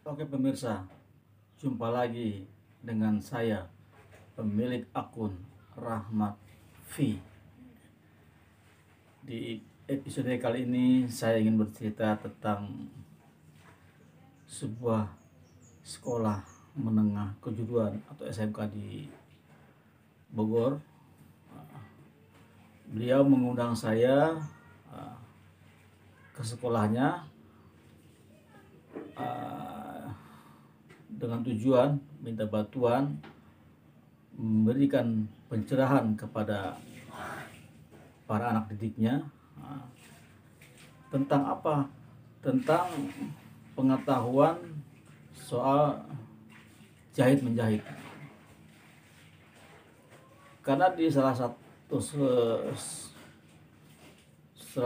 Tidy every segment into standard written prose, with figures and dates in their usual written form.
Oke pemirsa, jumpa lagi dengan saya, pemilik akun Rahmat V. Di episode kali ini saya ingin bercerita tentang sebuah sekolah menengah kejuruan atau SMK di Bogor. Beliau mengundang saya ke sekolahnya dengan tujuan minta bantuan memberikan pencerahan kepada para anak didiknya tentang apa? Tentang pengetahuan soal jahit menjahit. Karena di salah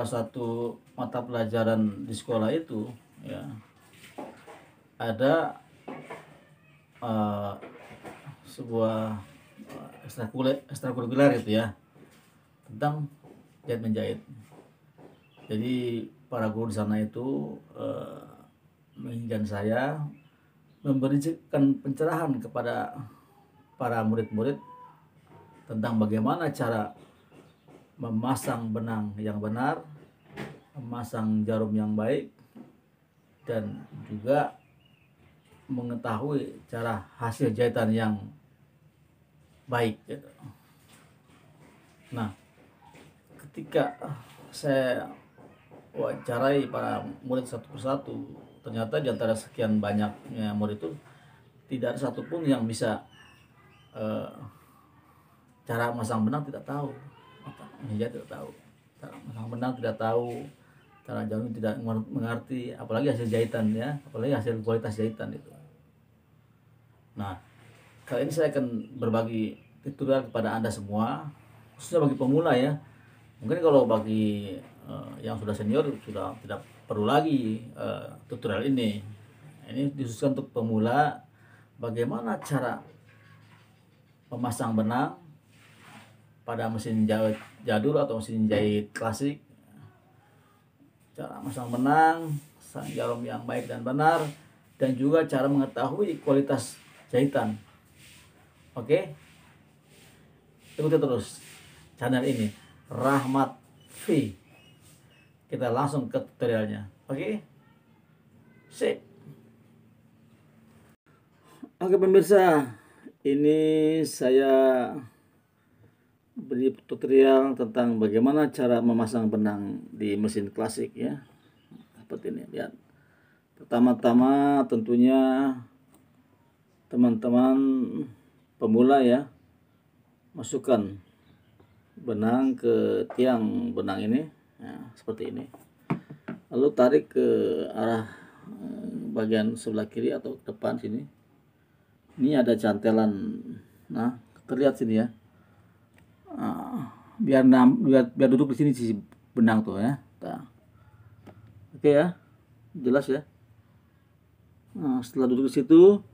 satu mata pelajaran di sekolah itu ya ada sebuah ekstrakurikuler itu ya tentang jahit menjahit. Jadi para guru di sana itu menginginkan saya memberikan pencerahan kepada para murid-murid tentang bagaimana cara memasang benang yang benar, memasang jarum yang baik, dan juga mengetahui cara hasil jahitan yang baik gitu. Nah, ketika saya wawancarai para murid satu persatu, ternyata di antara sekian banyaknya murid itu tidak ada satupun yang bisa cara masang benang tidak tahu, tidak tahu, cara masang benang tidak tahu, cara jarum tidak mengerti, apalagi hasil jahitan ya, apalagi hasil kualitas jahitan itu. Nah, kali ini saya akan berbagi tutorial kepada Anda semua, khususnya bagi pemula ya. Mungkin kalau bagi yang sudah senior sudah tidak perlu lagi tutorial ini. Ini dikhususkan untuk pemula, bagaimana cara memasang benang pada mesin jahit jadul atau mesin jahit klasik, cara masang benang, sang jarum yang baik dan benar, dan juga cara mengetahui kualitas jahitan. Oke, ikuti terus channel ini Rahmat V. Kita langsung ke tutorialnya. Oke, sip. Oke pemirsa, ini saya beri tutorial tentang bagaimana cara memasang benang di mesin klasik ya. Seperti ini, lihat. Pertama-tama tentunya teman-teman pemula ya, masukkan benang ke tiang benang ini ya, seperti ini. Lalu tarik ke arah bagian sebelah kiri atau ke depan sini. Ini ada cantelan, nah terlihat sini ya. Biar duduk di sini sisi benang tuh ya. Nah. Oke ya, jelas ya. Nah, setelah duduk di situ,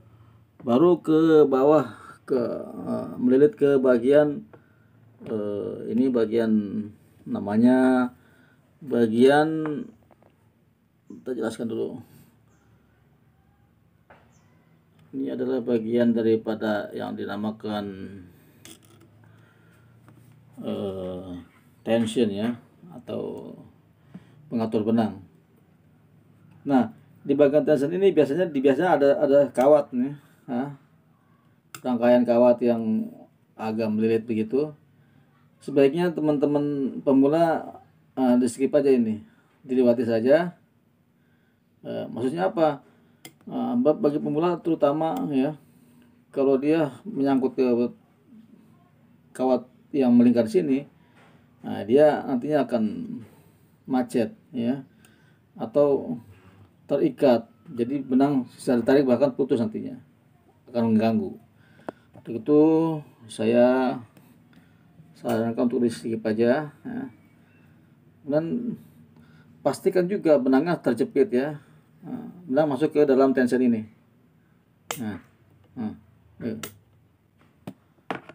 baru ke bawah melilit ke bagian ini bagian namanya bagian, kita jelaskan dulu. Ini adalah bagian daripada yang dinamakan tension ya, atau pengatur benang. Nah, di bagian tension ini biasanya ada kawat nih, rangkaian kawat yang agak melilit begitu. Sebaiknya teman-teman pemula di skip aja ini, dilewati saja. Maksudnya apa? Bagi pemula terutama ya, kalau dia menyangkut ke kawat yang melingkar sini, nah dia nantinya akan macet ya, atau terikat. Jadi benang bisa ditarik bahkan putus nantinya, akan mengganggu. Untuk itu saya sarankan untuk di skip aja ya. Dan pastikan juga benangnya terjepit ya. Nah, benang masuk ke dalam tension ini.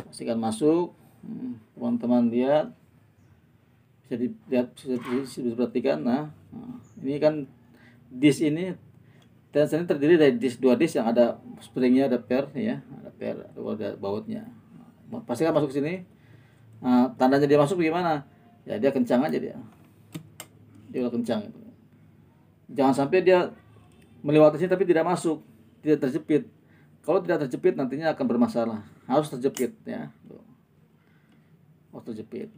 Pastikan masuk. Teman-teman lihat, bisa diperhatikan. Nah, ini kan disk ini Tensor ini terdiri dari dua disk yang ada springnya, ada pair ya, ada bautnya. Pastikan masuk ke sini. Nah, tandanya dia masuk bagaimana? Ya dia kencang aja dia. Dia udah kencang. Jangan sampai dia melewati sini tapi tidak masuk, tidak terjepit. Kalau tidak terjepit nantinya akan bermasalah. Harus terjepit ya. Harus terjepit.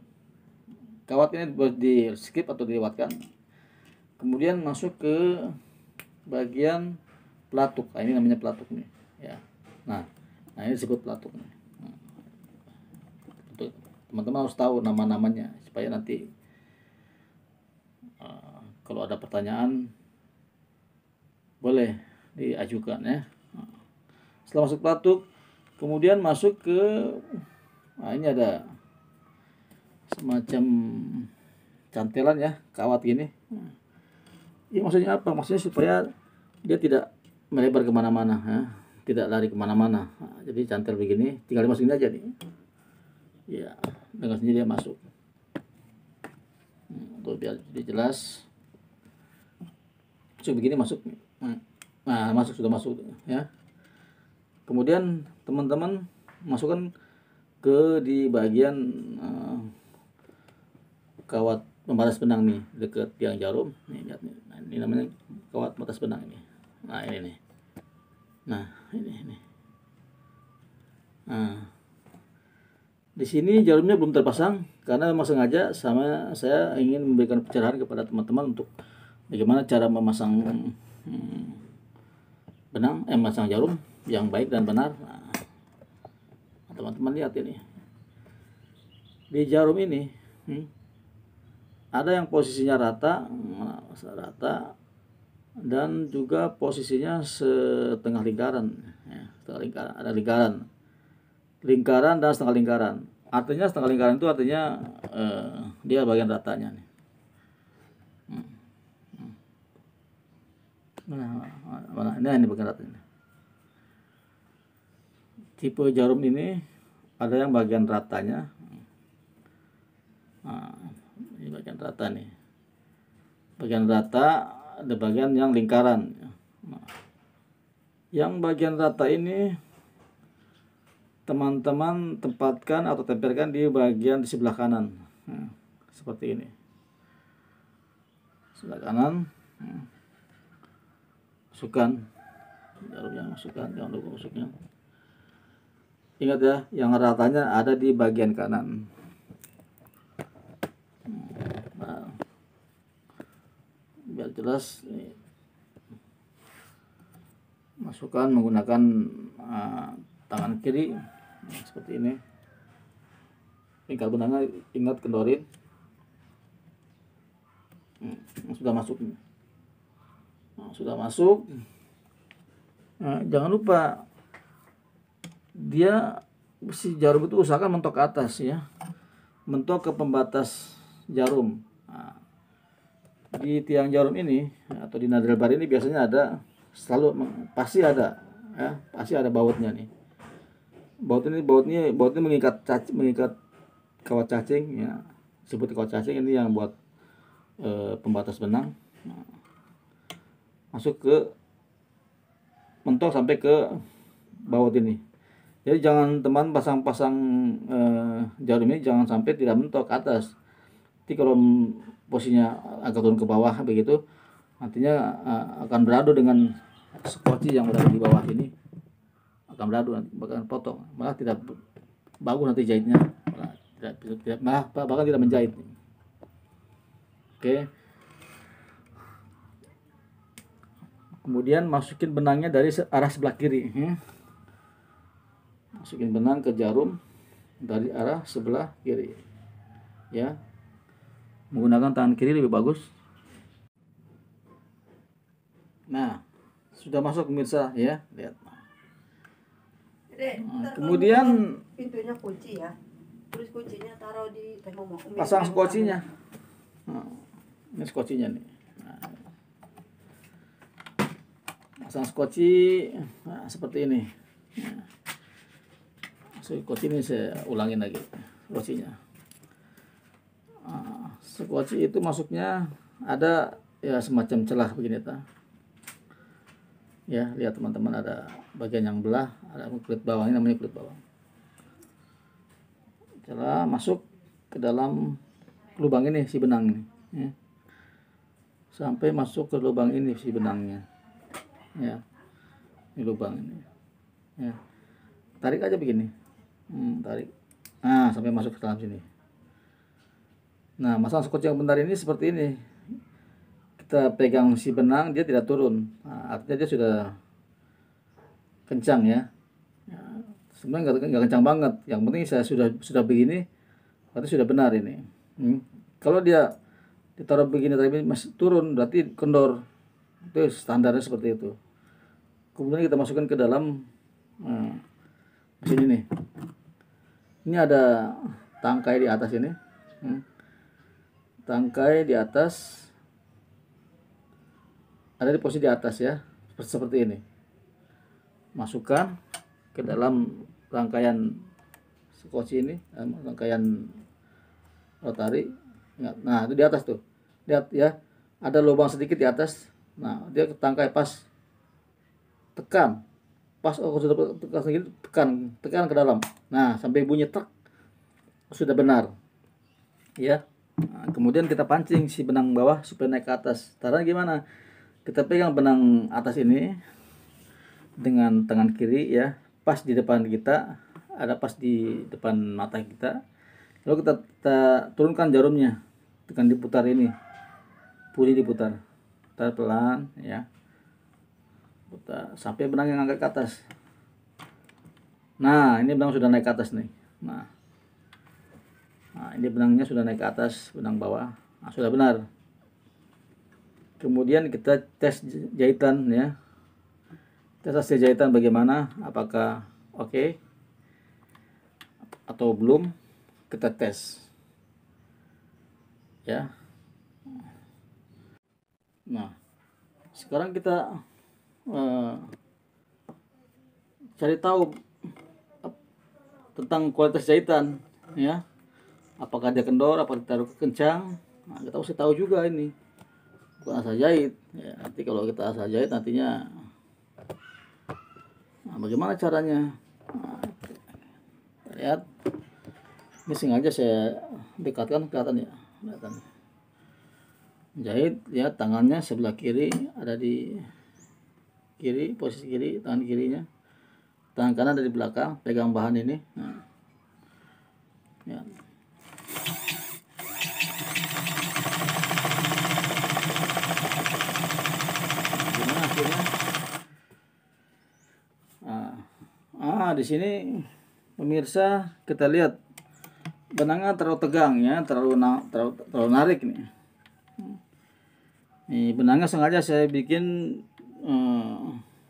Kawat ini boleh di skip atau dilewatkan. Kemudian masuk ke bagian pelatuk. Nah, ini namanya pelatuk nih ya. Nah ini disebut pelatuk nih. Teman-teman harus tahu nama-namanya supaya nanti kalau ada pertanyaan boleh diajukan ya. Setelah masuk pelatuk, kemudian masuk ke ini ada semacam cantelan ya, kawat gini. Ini maksudnya apa? Maksudnya supaya dia tidak melebar kemana-mana ya, tidak lari kemana-mana. Jadi cantel begini, tinggal dimasukin aja nih. Ya, dengan sendiri dia masuk. Untuk biar jadi jelas. Begini masuk. Nah, sudah masuk ya. Kemudian teman-teman masukkan ke di bagian kawat pembatas benang nih dekat tiang jarum. Nih lihat nih. Nah, ini namanya kawat pembatas benang ini. Nah, ini nih. Nah, ini. Nah, di sini jarumnya belum terpasang karena memang sengaja saya ingin memberikan pencerahan kepada teman-teman untuk bagaimana cara memasang memasang jarum yang baik dan benar. Nah, teman-teman lihat ini. Di jarum ini ada yang posisinya rata dan juga posisinya setengah lingkaran ya, ada lingkaran dan setengah lingkaran. Artinya setengah lingkaran itu artinya dia bagian ratanya nih. Ini bagian ratanya. Tipe jarum ini ada yang bagian ratanya. Nah, ini bagian rata nih. Bagian rata ada bagian yang lingkaran. Nah, yang bagian rata ini teman-teman tempatkan atau tempelkan di bagian di sebelah kanan. Nah, seperti ini. Sebelah kanan. Masukkan jarumnya, jangan lupa masuknya. Ingat ya, yang ratanya ada di bagian kanan. Nah, biar jelas nih. Masukkan menggunakan tangan kiri seperti ini. Lingkar benangnya ingat kendorin. Sudah masuk. Nah, sudah masuk. Nah, jangan lupa dia si jarum itu usahakan mentok ke atas ya, mentok ke pembatas jarum. Nah, di tiang jarum ini atau di nadel bar ini biasanya ada pasti ada bautnya nih. Bautnya mengikat kawat cacing ya, disebut kawat cacing ini yang buat pembatas benang. Nah, masuk ke mentok sampai ke baut ini. Jadi jangan teman pasang jarum ini jangan sampai tidak mentok ke atas. Nanti kalau posisinya agak turun ke bawah begitu, nantinya akan beradu dengan skoci yang berada di bawah ini, akan beradu nanti bahkan potong, malah tidak bagus nanti jahitnya, bahkan tidak menjahit. Oke. Kemudian masukin benangnya dari arah sebelah kiri. Masukin benang ke jarum dari arah sebelah kiri ya, menggunakan tangan kiri lebih bagus. Nah, sudah masuk pemirsa ya, lihat. Nah, kemudian pintunya kunci ya, terus kuncinya taruh di pasang skocinya. Nah, ini skocinya nih. Nah, pasang skoci seperti ini. Nah, skoci ini saya ulangin lagi skocinya. Skoci itu masuknya ada ya semacam celah begini ta. Ya, lihat teman-teman, ada bagian yang belah, ada kulit bawang, ini namanya kulit bawang. Setelah masuk ke dalam lubang ini si benang ini, ya. Sampai masuk ke lubang ini si benangnya, ya, ini lubang ini, ya. Tarik aja begini, tarik, nah sampai masuk ke dalam sini. Nah, masalah skoci yang benar ini seperti ini, kita pegang si benang dia tidak turun, nah, artinya dia sudah kencang ya. Sebenarnya nggak kencang banget, yang penting saya sudah begini berarti sudah benar ini. Kalau dia ditaruh begini tapi masih turun berarti kendor, itu standarnya seperti itu. Kemudian kita masukkan ke dalam mesin ini. Ini ada tangkai di atas ini, tangkai di atas ada di posisi di atas ya, seperti ini. Masukkan ke dalam rangkaian skoci ini, rangkaian rotari. Nah, itu di atas tuh, lihat ya, ada lubang sedikit di atas. Nah, dia tangkai pas, tekan pas, sudah tekan sedikit, tekan ke dalam. Nah, sampai bunyi tek, sudah benar ya. Nah, kemudian kita pancing si benang bawah supaya naik ke atas. Caranya gimana? Kita pegang benang atas ini dengan tangan kiri ya, pas di depan kita, ada pas di depan mata kita. Lalu kita turunkan jarumnya, tekan diputar ini, puli diputar, putar pelan ya, putar sampai benang yang angkat ke atas. Nah, ini benang sudah naik ke atas nih. Nah, ini benangnya sudah naik ke atas, benang bawah. Nah, sudah benar. Kemudian kita tes jahitan ya, tes hasil jahitan bagaimana, apakah oke atau belum, kita tes ya. Nah, sekarang kita cari tahu tentang kualitas jahitan ya, apakah dia kendor, apakah ditaruh kencang. Nah, kita harus tahu juga ini, bukan asal jahit ya. Nanti kalau kita asal jahit nantinya, nah, bagaimana caranya? Nah, lihat, ini sengaja saya dekatkan, kelihatan ya, kelihatan. Jahit ya, tangannya sebelah kiri ada di kiri, posisi kiri, tangan kirinya. Tangan kanan ada di belakang, pegang bahan ini. Nah, ya. Gimana hasilnya? Di sini pemirsa, kita lihat benangnya terlalu tegang ya, terlalu narik nih. Ini benangnya sengaja saya bikin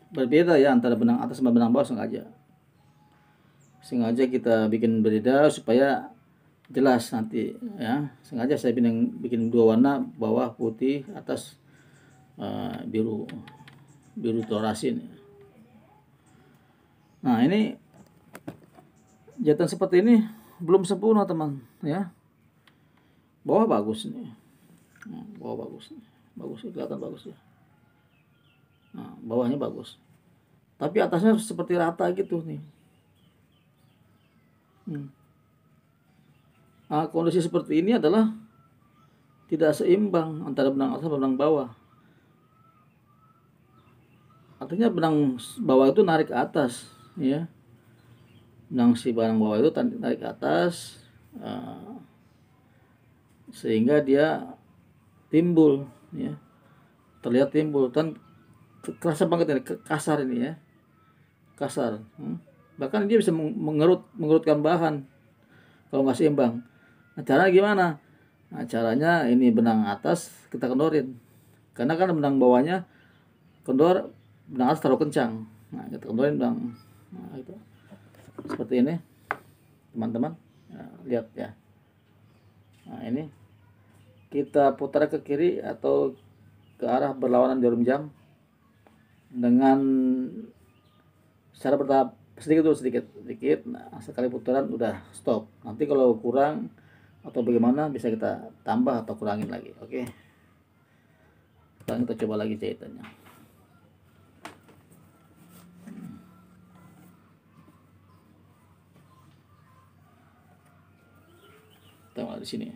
berbeda ya, antara benang atas sama benang bawah, sengaja kita bikin berbeda supaya jelas nanti ya. Sengaja saya bikin dua warna, bawah putih, atas biru telur asin. Nah, ini jahitan seperti ini belum sempurna teman ya. Bawah bagus nih, bawah bagus nih, bagus, kelihatan bagus ya. Nah, bawahnya bagus, tapi atasnya seperti rata gitu nih. Nah, kondisi seperti ini adalah tidak seimbang antara benang atas dan benang bawah. Artinya benang bawah itu narik ke atas ya, benang bawah itu narik ke atas, sehingga dia timbul ya, terlihat timbul, dan kerasa banget ini, kasar ini ya, kasar. Bahkan dia bisa mengerutkan bahan kalau nggak seimbang. Nah, caranya gimana? Nah, caranya ini benang atas kita kendorin, karena kan benang bawahnya kendor, benang atas terlalu kencang. Nah, kita kendorin benang, nah, itu seperti ini teman-teman ya, lihat ya. Nah, ini kita putar ke kiri atau ke arah berlawanan jarum jam dengan secara bertahap, sedikit dulu, sedikit. Nah, sekali putaran udah stop. Nanti kalau kurang atau bagaimana bisa kita tambah atau kurangin lagi. Oke, sekarang kita coba lagi jahitannya. di sini.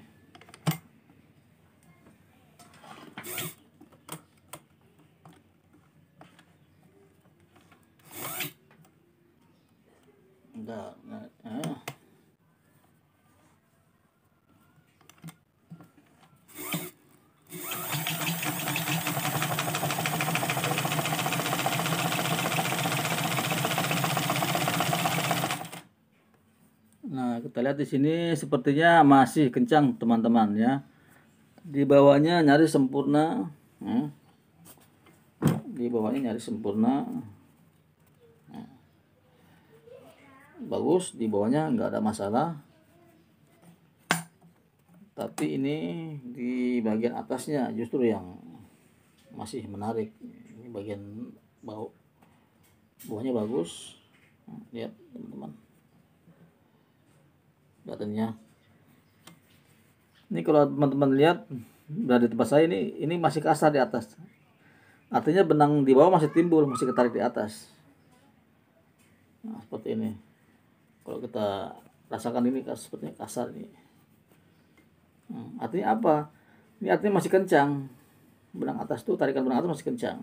Nah, kita lihat di sini sepertinya masih kencang teman-teman ya. Di bawahnya nyaris sempurna. Ya. Di bawahnya nyaris sempurna. Nah, bagus, di bawahnya nggak ada masalah. Tapi ini di bagian atasnya justru yang masih menarik. Ini bagian bawahnya bagus. Nah, lihat teman-teman. Kelihatannya. Ini kalau teman-teman lihat berada di tempat saya ini masih kasar di atas. Artinya benang di bawah masih timbul, masih ketarik di atas. Nah, seperti ini. Kalau kita rasakan ini sepertinya kasar ini. Artinya apa? Ini artinya masih kencang. Benang atas tuh, tarikan benang atas masih kencang.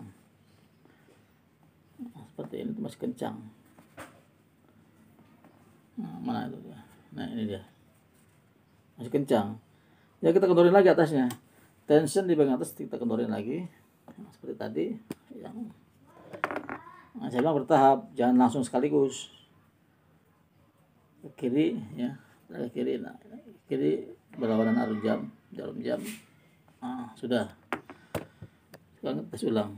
Nah, seperti ini tuh masih kencang. Nah, mana itu dia? Nah, ini dia. Masih kencang. Ya, kita kendorin lagi atasnya. Tension di bagian atas kita kendorin lagi. Nah, seperti tadi. Nah, saya bilang bertahap, jangan langsung sekaligus. Ke kiri ya, ke kiri. Nah, kiri berlawanan arus jarum jam. Nah, sudah. Sekarang tes ulang.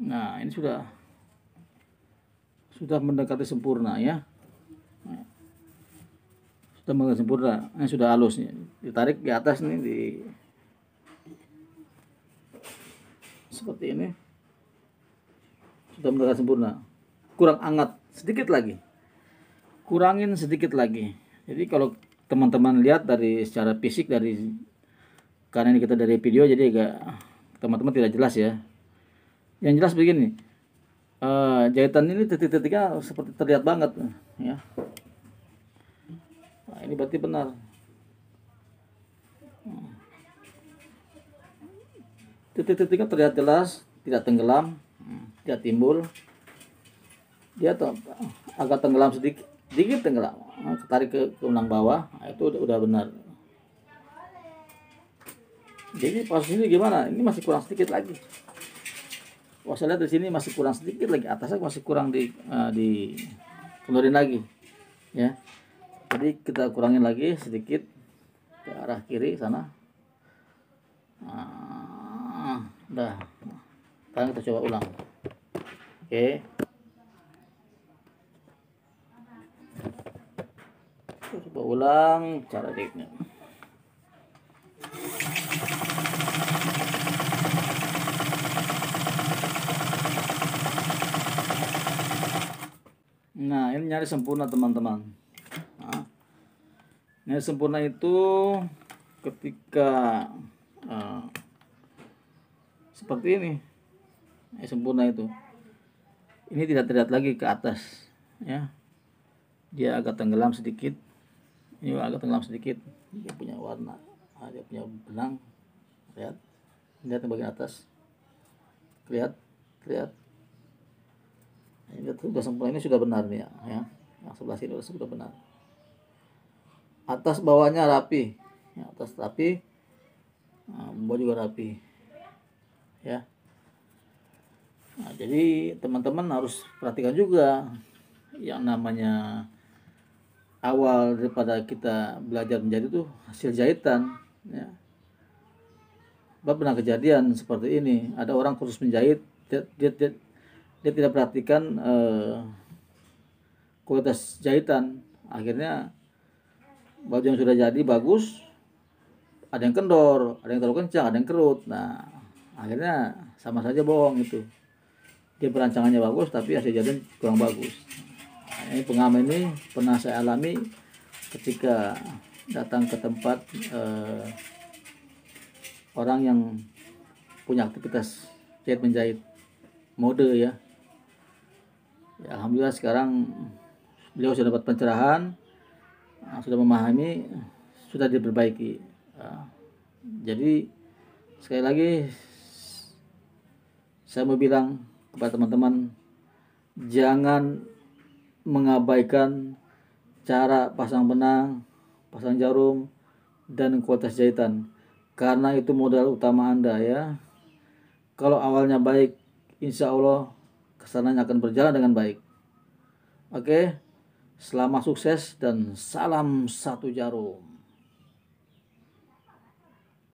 Nah, ini sudah mendekati sempurna ya. Sudah mendekati sempurna. Ini sudah halus nih. Ditarik di atas nih seperti ini. Sudah mendekati sempurna. Kurang hangat sedikit lagi. Kurangin sedikit lagi. Jadi kalau teman-teman lihat dari secara fisik karena ini kita dari video jadi agak teman-teman tidak jelas ya. Yang jelas begini, jahitan ini titik-titiknya seperti terlihat banget ya. Nah, ini berarti benar. Titik-titiknya terlihat jelas, tidak tenggelam, tidak timbul. Dia agak tenggelam sedikit tenggelam, ketarik ke benang bawah, nah, itu udah benar. Jadi posisinya gimana? Ini masih kurang sedikit lagi. Wah, saya lihat di sini masih kurang sedikit lagi, atasnya masih kurang kendorin lagi, ya. Jadi kita kurangin lagi sedikit ke arah kiri sana. Udah. Sekarang kita coba ulang. Oke. Kita coba ulang cara diknya. Nah, ini nyaris sempurna teman-teman. Nah, nyaris sempurna itu ketika seperti ini. Sempurna itu. Ini tidak terlihat lagi ke atas, ya. Dia agak tenggelam sedikit. Ini agak tenggelam sedikit. Dia punya warna, dia punya benang. Lihat di bagian atas. Lihat. Ini sudah sempurna, ini sudah benar nih ya. Yang sebelah sini sudah benar. Atas bawahnya rapi, ya, atas rapi, bawah juga rapi, ya. Nah, jadi teman-teman harus perhatikan juga yang namanya awal daripada kita belajar menjahit itu hasil jahitan, ya. Pernah kejadian seperti ini, ada orang kursus menjahit, dia tidak perhatikan kualitas jahitan, akhirnya baju yang sudah jadi bagus ada yang kendor, ada yang terlalu kencang, ada yang kerut. Nah, akhirnya sama saja bohong itu. dia perancangannya bagus tapi hasil jahitan kurang bagus. Nah, ini pengalaman ini pernah saya alami ketika datang ke tempat orang yang punya aktivitas jahit menjahit mode ya. Ya, alhamdulillah sekarang beliau sudah dapat pencerahan, sudah memahami, sudah diperbaiki. Jadi sekali lagi saya mau bilang kepada teman-teman, jangan mengabaikan cara pasang benang, pasang jarum, dan kualitas jahitan, karena itu modal utama Anda ya. Kalau awalnya baik, insya Allah kesananya akan berjalan dengan baik. Oke, selamat sukses dan salam satu jarum.